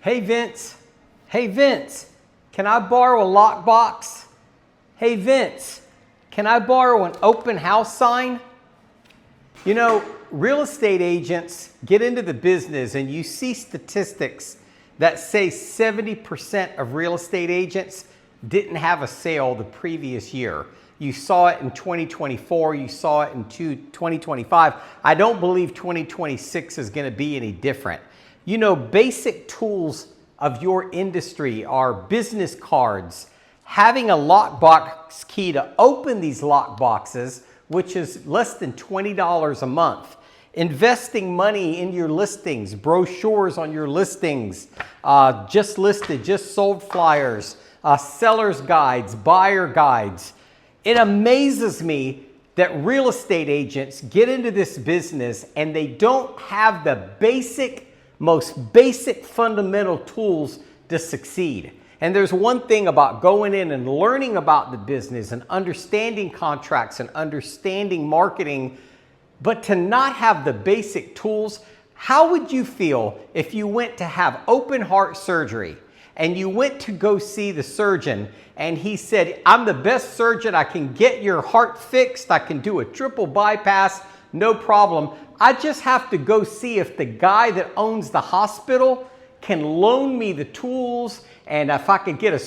Hey Vince, hey Vince, can I borrow a lockbox? Hey Vince, can I borrow an open house sign? You know, real estate agents get into the business and you see statistics that say 70% of real estate agents didn't have a sale the previous year. You saw it in 2024, you saw it in 2025. I don't believe 2026 is going to be any different. You know, basic tools of your industry are business cards, having a lockbox key to open these lockboxes, which is less than $20 a month, investing money in your listings, brochures on your listings, just listed, just sold flyers, seller's guides, buyer guides. It amazes me that real estate agents get into this business and they don't have the most basic fundamental tools to succeed. And there's one thing about going in and learning about the business and understanding contracts and understanding marketing, but to not have the basic tools. How would you feel if you went to have open heart surgery and you went to go see the surgeon and he said, I'm the best surgeon, I can get your heart fixed, I can do a triple bypass, no problem. I just have to go see if the guy that owns the hospital can loan me the tools, and if I could get an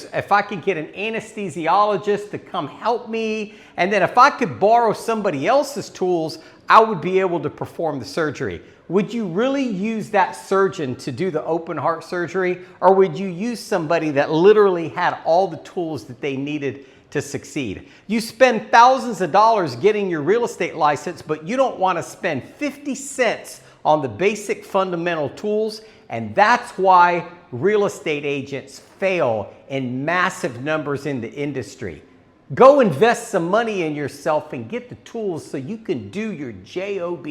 anesthesiologist to come help me, and then if I could borrow somebody else's tools, I would be able to perform the surgery. Would you really use that surgeon to do the open heart surgery, or would you use somebody that literally had all the tools that they needed to succeed? You spend thousands of dollars getting your real estate license, but you don't want to spend 50 cents on the basic fundamental tools, and that's why real estate agents fail in massive numbers in the industry. Go invest some money in yourself and get the tools so you can do your job.